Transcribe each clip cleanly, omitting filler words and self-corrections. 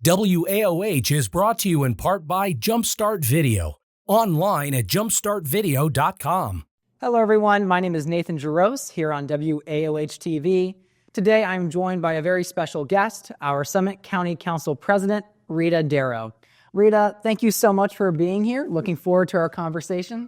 WAOH is brought to you in part by Jumpstart Video, online at jumpstartvideo.com. Hello, everyone. My name is Nathan Jarosz here on WAOH TV. Today, I'm joined by a very special guest, our Summit County Council President, Rita Darrow. Rita, thank you so much for being here. Looking forward to our conversation.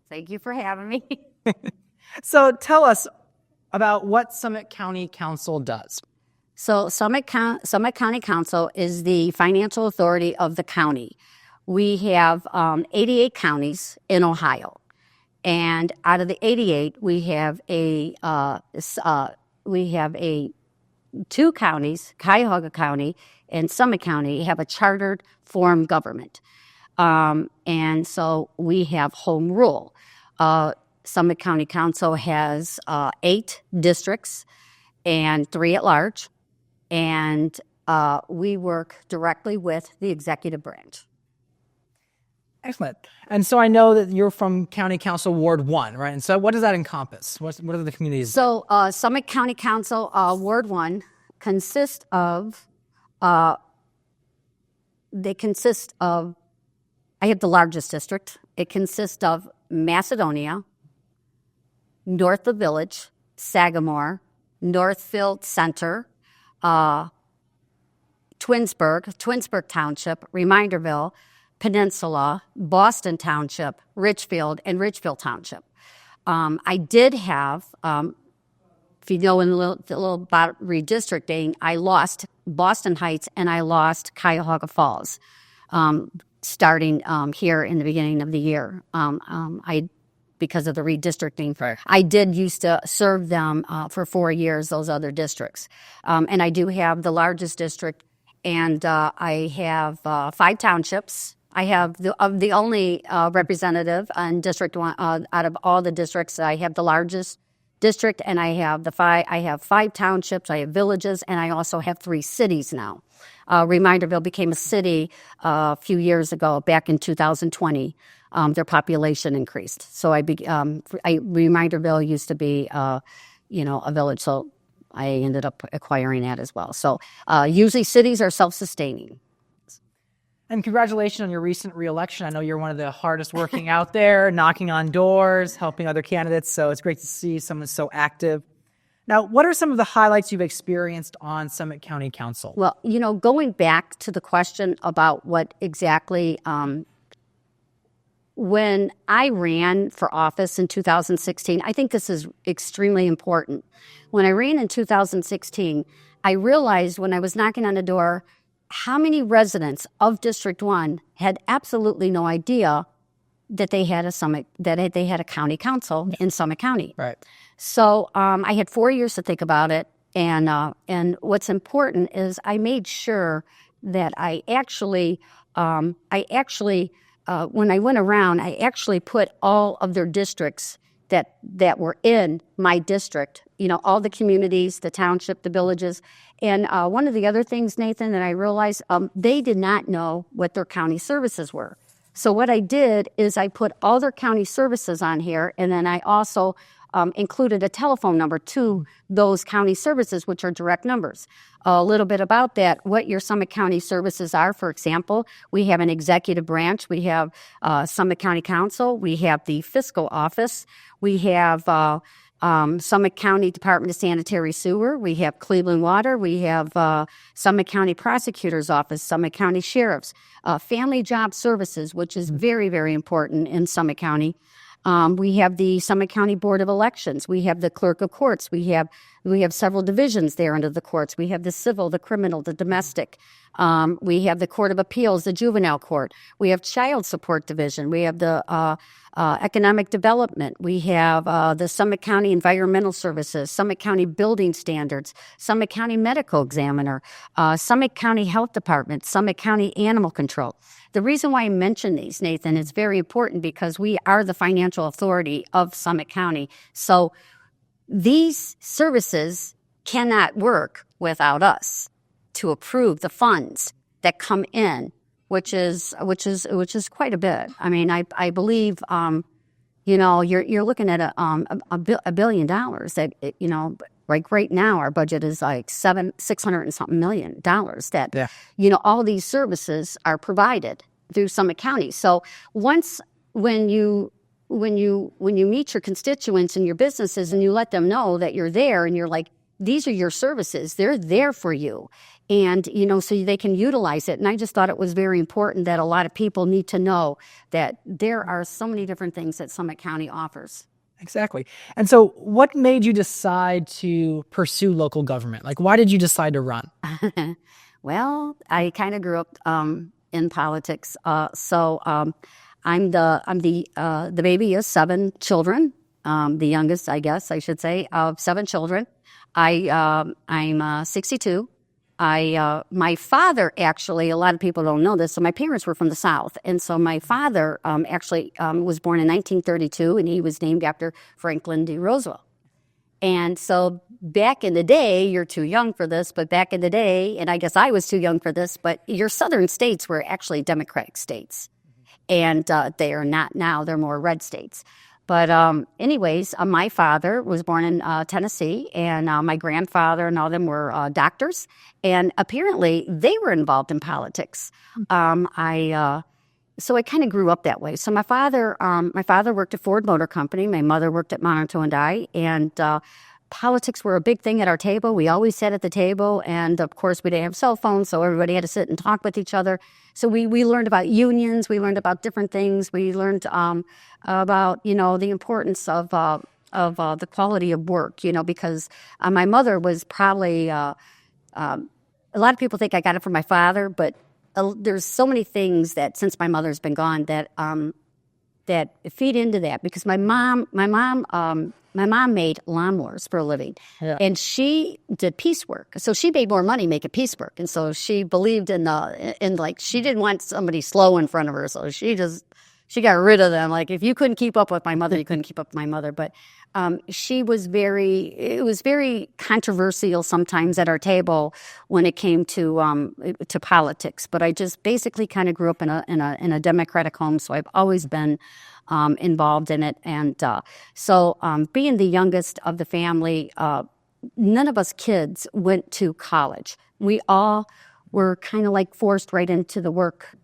Thank you for having me. So tell us about what Summit County Council does. So Summit County Council is the financial authority of the county. We have 88 counties in Ohio. And out of the 88, we have two counties, Cuyahoga County and Summit County, have a chartered form government. And so we have home rule. Summit County Council has 8 districts and 3 at large. And we work directly with the executive branch. Excellent. And so I know that you're from County Council Ward 1, right? And so what does that encompass? What are the communities? So Summit County Council Ward 1 consists of, I have the largest district. It consists of Macedonia, North of Village, Sagamore, Northfield Center, Twinsburg Township, Reminderville, Peninsula, Boston Township, Richfield, and Richfield Township. I did have, if you know in a little about redistricting, I lost Boston Heights and I lost Cuyahoga Falls, starting here in the beginning of the year. Because of the redistricting. Right. I did used to serve them for 4 years, those other districts. And I do have the largest district, and I have 5 townships. I have the only representative on District 1 out of all the districts. I have the largest district, and I have 5 townships, I have villages, and I also have 3 cities now. Reminderville became a city a few years ago, back in 2020. Their population increased. So Reminderville used to be, a village. So I ended up acquiring that as well. So usually cities are self-sustaining. And congratulations on your recent reelection. I know you're one of the hardest working out there, knocking on doors, helping other candidates. So it's great to see someone so active. Now, what are some of the highlights you've experienced on Summit County Council? Well, going back to the question about what exactly, when I ran for office in 2016, I think this is extremely important. When I ran in 2016, I realized when I was knocking on the door how many residents of District 1 had absolutely no idea that they had a county council in Summit County. Right. So I had 4 years to think about it, and what's important is I made sure that I actually when I went around, I actually put all of their districts that were in my district, all the communities, the township, the villages. And one of the other things, Nathan, that I realized, they did not know what their county services were. So what I did is I put all their county services on here, and then I also included a telephone number to those county services, which are direct numbers. A little bit about that, what your Summit County services are. For example, we have an executive branch. We have Summit County Council. We have the fiscal office. We have Summit County Department of Sanitary Sewer. We have Cleveland Water. We have Summit County Prosecutor's Office, Summit County Sheriff's, Family Job Services, which is very, very important in Summit County. We have the Summit County Board of Elections. We have the Clerk of Courts. We have several divisions there under the courts. We have the civil, the criminal, the domestic. We have the Court of Appeals, the Juvenile Court. We have Child Support Division. We have the Economic Development. We have the Summit County Environmental Services, Summit County Building Standards, Summit County Medical Examiner, Summit County Health Department, Summit County Animal Control. The reason why I mention these, Nathan, is very important because we are the financial authority of Summit County. So these services cannot work without us to approve the funds that come in, which is quite a bit. I mean, I believe, you're looking at $1 billion that, Like right now, our budget is like $600 and something million that, Yeah. all these services are provided through Summit County. So once when you meet your constituents and your businesses and you let them know that you're there and you're like, these are your services, they're there for you. And, so they can utilize it. And I just thought it was very important that a lot of people need to know that there are so many different things that Summit County offers. Exactly. And so what made you decide to pursue local government? Like, why did you decide to run? Well, I kind of grew up in politics. So I'm the baby of 7 children, the youngest, I guess I should say, of 7 children. I'm 62. My father, actually, a lot of people don't know this, so my parents were from the South. And so my father actually was born in 1932, and he was named after Franklin D. Roosevelt. And so back in the day, you're too young for this, but back in the day, and I guess I was too young for this, but your southern states were actually Democratic states. And they are not now, they're more red states. But anyways, my father was born in Tennessee, and my grandfather and all them were doctors. And apparently they were involved in politics. So I kind of grew up that way. So my father worked at Ford Motor Company. My mother worked at Monto and I. And politics were a big thing at our table. We always sat at the table. And of course, we didn't have cell phones, so everybody had to sit and talk with each other. So we learned about unions. We learned about different things. We learned about, the importance of the quality of work, because my mother was probably, a lot of people think I got it from my father, but there's so many things that since my mother's been gone that feed into that, because my mom made lawnmowers for a living, and she did piecework. So she made more money making piecework, and so she believed in she didn't want somebody slow in front of her, so she got rid of them. Like, if you couldn't keep up with my mother, you couldn't keep up with my mother. But it was very controversial sometimes at our table when it came to politics. But I just basically kind of grew up in a Democratic home, so I've always been involved in it. And so being the youngest of the family, none of us kids went to college. We all were kind of like forced right into the work.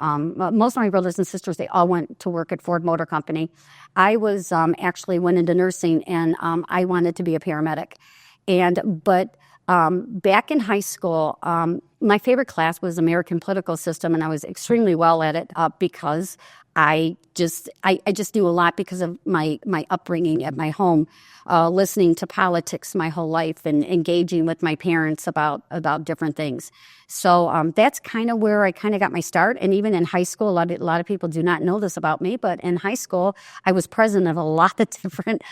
Most of my brothers and sisters, they all went to work at Ford Motor Company. I was actually went into nursing, and I wanted to be a paramedic. But back in high school, my favorite class was American Political System, and I was extremely well at it because I just knew a lot because of my upbringing at my home, listening to politics my whole life and engaging with my parents about different things. So that's kind of where I kind of got my start. And even in high school, a lot of people do not know this about me, but in high school, I was president of a lot of different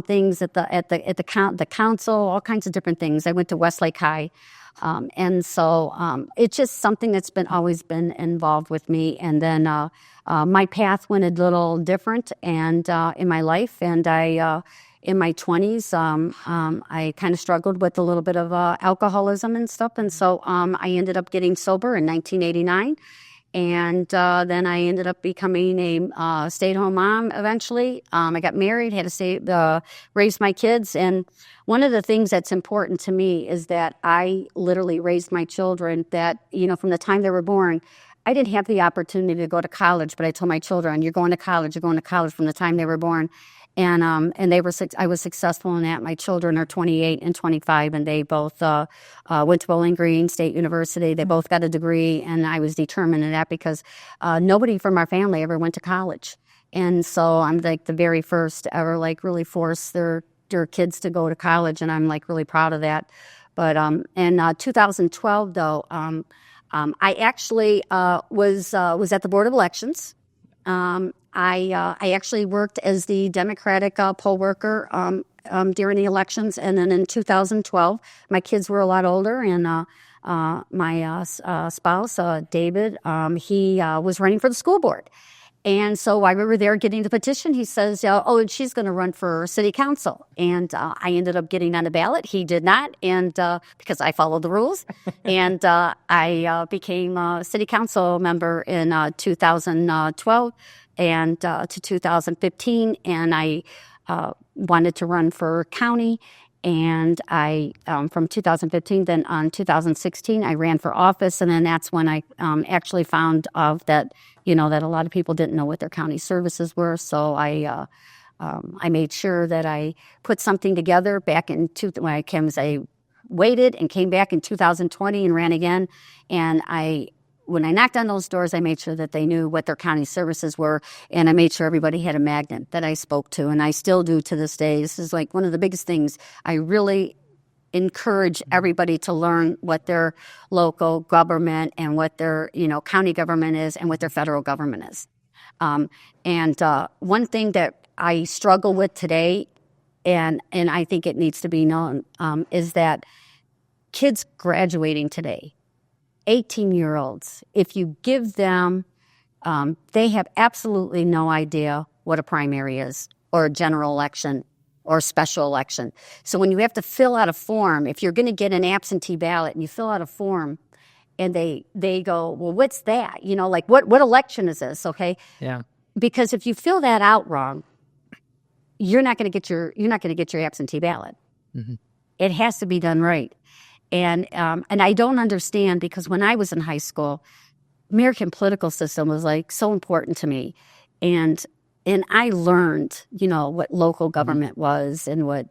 things at the council, all kinds of different things. I went to Westlake High. And so it's just something that's always been involved with me. And then my path went a little different and in my life. And in my 20s, I kind of struggled with a little bit of alcoholism and stuff. And so I ended up getting sober in 1989. And then I ended up becoming a stay-at-home mom eventually. I got married, had to raise my kids. And one of the things that's important to me is that I literally raised my children that, from the time they were born. I didn't have the opportunity to go to college, but I told my children, you're going to college from the time they were born. And I was successful in that. My children are 28 and 25, and they both went to Bowling Green State University. They both got a degree, and I was determined in that because nobody from our family ever went to college. And so I'm like the very first ever really force their kids to go to college, and I'm really proud of that. But in 2012, though, I actually was at the Board of Elections. I actually worked as the Democratic poll worker during the elections, and then in 2012, my kids were a lot older, and my spouse, David, he was running for the school board. And so while we were there getting the petition, he says, and she's going to run for city council. And I ended up getting on the ballot. He did not, and because I followed the rules. And I became a city council member in 2012 and to 2015. And I wanted to run for county. And I, from 2015, then on 2016, I ran for office, and then that's when I actually found out that, that a lot of people didn't know what their county services were. So I made sure that I put something together back in I waited and came back in 2020 and ran again. And when I knocked on those doors, I made sure that they knew what their county services were, and I made sure everybody had a magnet that I spoke to, and I still do to this day. This is like one of the biggest things. I really encourage everybody to learn what their local government and what their county government is and what their federal government is. And one thing that I struggle with today, and I think it needs to be known, is that kids graduating today, 18-year-olds, if you give them, they have absolutely no idea what a primary is or a general election or a special election. So when you have to fill out a form, if you're going to get an absentee ballot and you fill out a form and they go, well, what's that? Like what election is this? Okay. Yeah. Because if you fill that out wrong, you're not going to get your absentee ballot. Mm-hmm. It has to be done right. And I don't understand, because when I was in high school, American political system was like so important to me, and I learned what local government was and what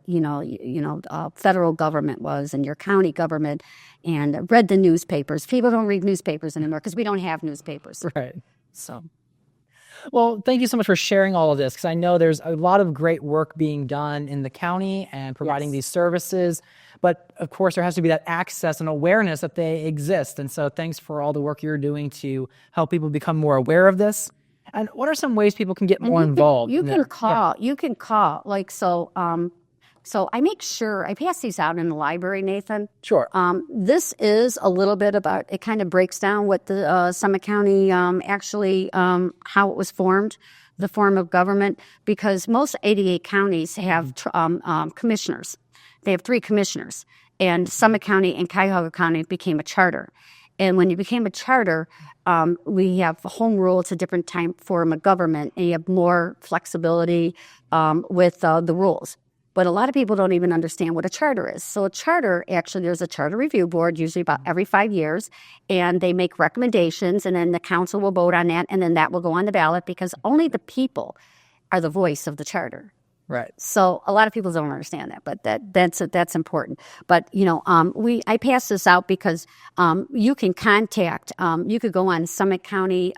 federal government was and your county government, and read the newspapers. People don't read newspapers anymore because we don't have newspapers. Right. So. Well, thank you so much for sharing all of this, because I know there's a lot of great work being done in the county and providing these services. But, of course, there has to be that access and awareness that they exist. And so thanks for all the work you're doing to help people become more aware of this. And what are some ways people can get more involved? You can call. You can call. Like, so I make sure I pass these out in the library, Nathan. Sure. This is a little bit about, it kind of breaks down what the Summit County actually, how it was formed, the form of government, because most 88 counties have commissioners. They have 3 commissioners, and Summit County and Cuyahoga County became a charter. And when you became a charter, we have home rule. It's a different form of government, and you have more flexibility with the rules. But a lot of people don't even understand what a charter is. So a charter, actually, there's a charter review board, usually about every 5 years, and they make recommendations, and then the council will vote on that, and then that will go on the ballot, because only the people are the voice of the charter. Right. So a lot of people don't understand that, but that's important. But I pass this out because you can contact. You could go on Summit County,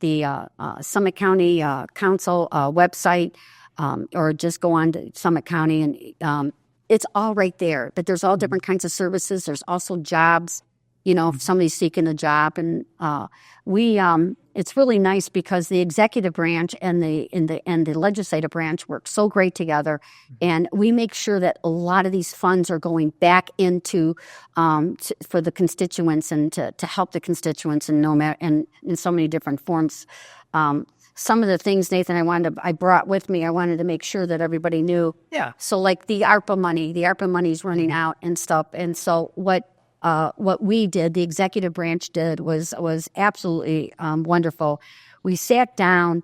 the Summit County Council website, or just go on to Summit County, and it's all right there. But there's all different kinds of services. There's also jobs. If somebody's seeking a job, and it's really nice because the executive branch and the legislative branch work so great together, and we make sure that a lot of these funds are going back into for the constituents and to help the constituents in so many different forms. Some of the things, Nathan, I brought with me, I wanted to make sure that everybody knew. Yeah. So like the ARPA money is running out and stuff, and so what we did, the executive branch did, was absolutely wonderful. We sat down.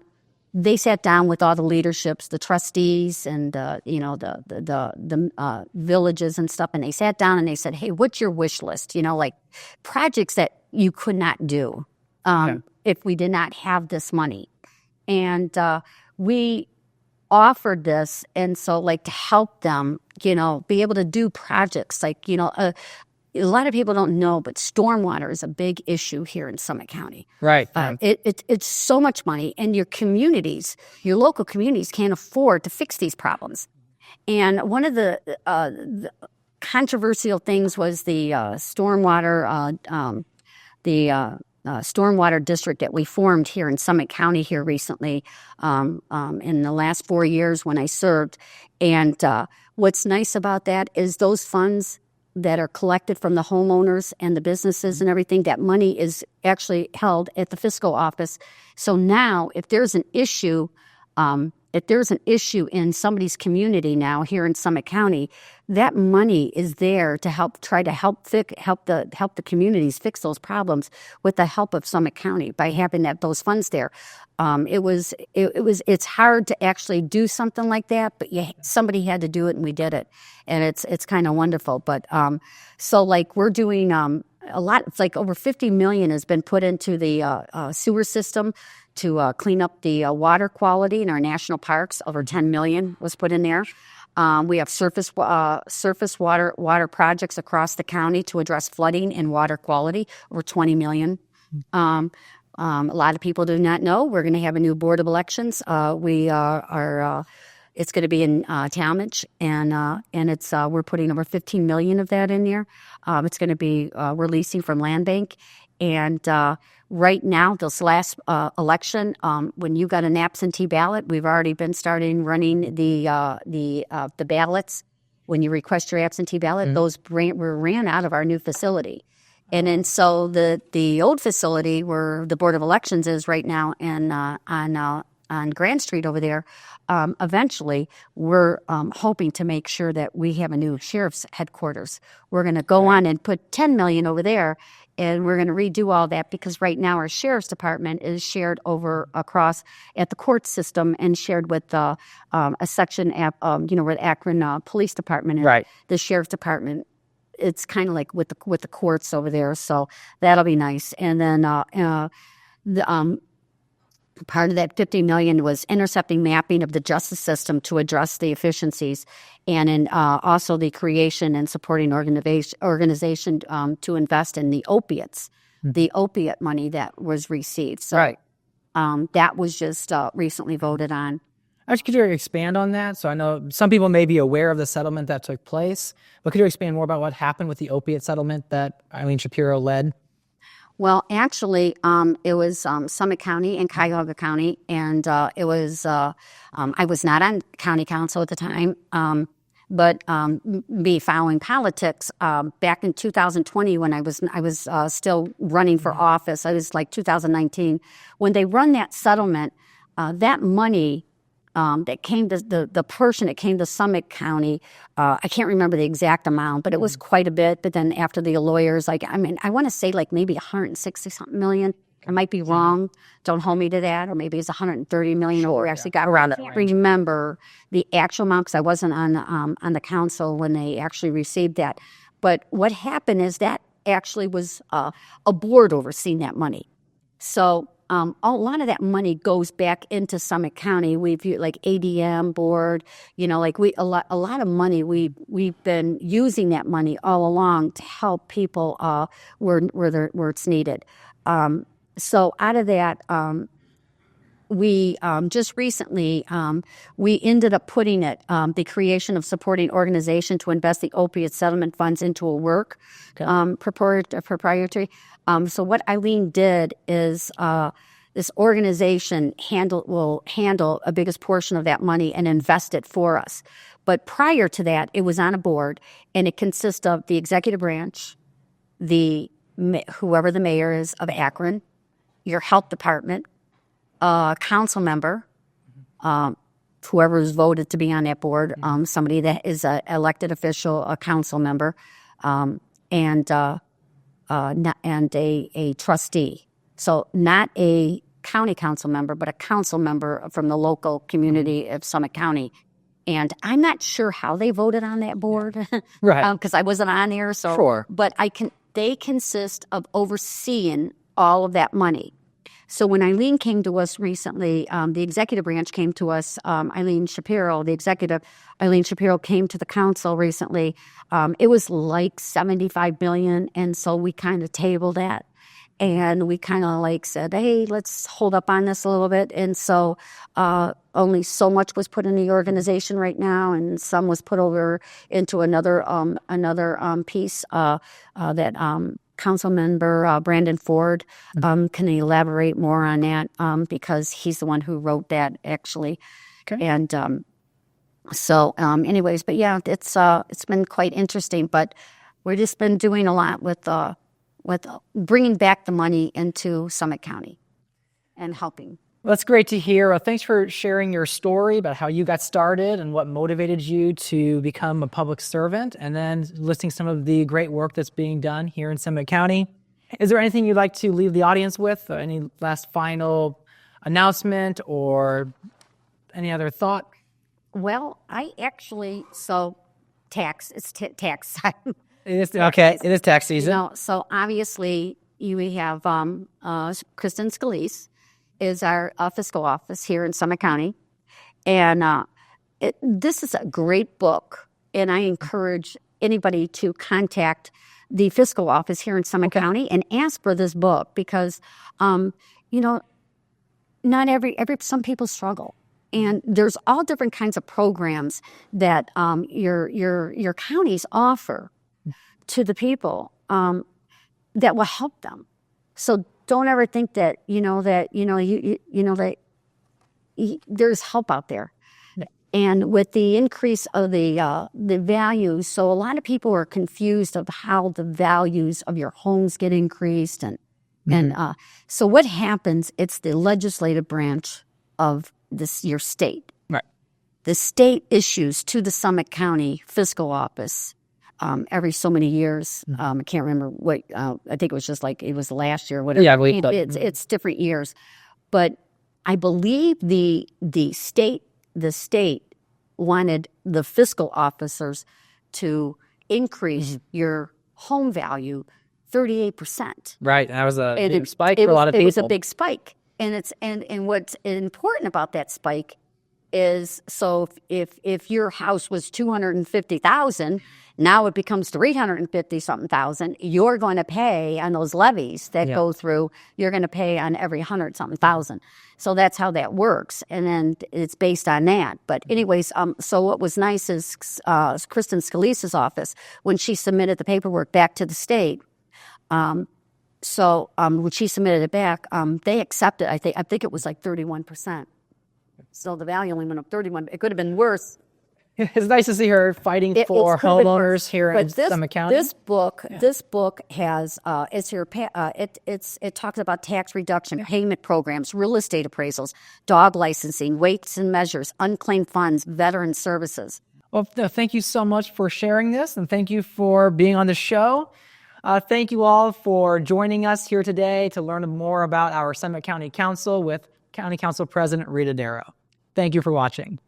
They sat down with all the leaderships, the trustees, and the villages and stuff. And they sat down and they said, "Hey, what's your wish list? Like projects that you could not do if we did not have this money." And we offered this, and so like to help them, be able to do projects like a lot of people don't know, but stormwater is a big issue here in Summit County. Right. It's so much money, and your local communities can't afford to fix these problems. And one of the controversial things was the stormwater district that we formed here in Summit County here recently in the last 4 years when I served. And what's nice about that is those funds that are collected from the homeowners and the businesses and everything, that money is actually held at the fiscal office. So now if there's an issue if there's an issue in somebody's community now here in Summit County, that money is there to help the communities fix those problems with the help of Summit County by having those funds there. It's hard to actually do something like that, but somebody had to do it, and we did it, and it's kind of wonderful. But so like we're doing a lot. It's like over $50 million has been put into the sewer system to clean up the water quality in our national parks. Over $10 million was put in there. We have surface water projects across the county to address flooding and water quality. Over $20 million. A lot of people do not know we're going to have a new board of elections. It's going to be in Talmadge, and it's we're putting over $15 million of that in there. It's going to be releasing from Land Bank, and right now, this last election, when you got an absentee ballot, we've already been starting running the ballots. When you request your absentee ballot, those were ran out of our new facility. And then so the old facility where the Board of Elections is right now and on Grand Street over there, eventually we're hoping to make sure that we have a new sheriff's headquarters. We're going to go on and put $10 million over there, and we're going to redo all that because right now our sheriff's department is shared over across at the court system and shared with a section at where the Akron Police Department is. Right. The sheriff's department. It's kind of like with the courts over there, so that'll be nice. And then the part of that $50 million was intercepting mapping of the justice system to address the efficiencies, and in also the creation and supporting organization to invest in the opiates, the opiate money that was received. So, right. That was just recently voted on. Could you expand on that? So I know some people may be aware of the settlement that took place, but could you expand more about what happened with the opiate settlement that Eileen Shapiro led? Well, actually, it was Summit County and Cuyahoga County, and it was I was not on county council at the time, but me following politics back in 2020 when I was still running for office. I was like 2019 when they run that settlement. That money. That came to the portion that came to Summit County, I can't remember the exact amount, but it was quite a bit. But then after the lawyers, I want to say like maybe 160-something million. I might be wrong. Don't hold me to that. Or maybe it's 130 million. Sure, we actually got around. I can't remember the actual amount because I wasn't on the council when they actually received that. But what happened is that actually was a board overseeing that money. So. A lot of that money goes back into Summit County. We've like ADM board, like a lot of money. We've been using that money all along to help people where it's needed. So out of that, we just recently we ended up putting it the creation of supporting organization to invest the opiate settlement funds into a work proprietary. So what Eileen did is this organization will handle a biggest portion of that money and invest it for us. But prior to that, it was on a board, and it consists of the executive branch, whoever the mayor is of Akron, your health department, a council member, whoever is voted to be on that board, somebody that is an elected official, a council member, and a trustee. So not a county council member, but a council member from the local community of Summit County. And I'm not sure how they voted on that board, right? Because I wasn't on there. So, sure. But they consist of overseeing all of that money. So when Eileen came to us recently, the executive branch came to us. Eileen Shapiro came to the council recently. It was like $75 million, and so we kind of tabled that. And we kind of like said, hey, let's hold up on this a little bit. And so only so much was put in the organization right now, and some was put over into another piece that Council Member Brandon Ford can elaborate more on that because he's the one who wrote that actually. Okay. And anyways, but yeah, it's been quite interesting. But we've just been doing a lot with bringing back the money into Summit County and helping. Well, that's great to hear. Well, thanks for sharing your story about how you got started and what motivated you to become a public servant, and then listing some of the great work that's being done here in Summit County. Is there anything you'd like to leave the audience with? Any last final announcement or any other thought? Well, I actually, it's tax time. It is okay. It is tax season. So obviously we have Kristen Scalise is our fiscal office here in Summit County. And this is a great book, and I encourage anybody to contact the fiscal office here in Summit County and ask for this book because, not some people struggle. And there's all different kinds of programs that your counties offer to the people that will help them. So don't ever think that there's help out there. And with the increase of the values, so a lot of people are confused of how the values of your homes get increased, and so what happens? It's the legislative branch of your state. Right. The state issues to the Summit County fiscal office every so many years. I can't remember what. I think it was just like it was last year. Whatever. Yeah, it's different years, but I believe the state wanted the fiscal officers to increase your home value 38%. Right, that was a big spike for a lot of people. It was a big spike, and what's important about that spike is so if your house was $250,000, now it becomes $350,000. You're going to pay on those levies that go through. You're going to pay on every $100,000. So that's how that works, and then it's based on that. But anyways, so what was nice is Kristen Scalise's office, when she submitted the paperwork back to the state. When she submitted it back, they accepted. I think it was like 31%. So the value only went up 31. It could have been worse. It's nice to see her fighting for homeowners here in Summit County. This book has it talks about tax reduction, payment programs, real estate appraisals, dog licensing, weights and measures, unclaimed funds, veteran services. Well, thank you so much for sharing this, and thank you for being on the show. Thank you all for joining us here today to learn more about our Summit County Council with County Council President Rita Darrow. Thank you for watching.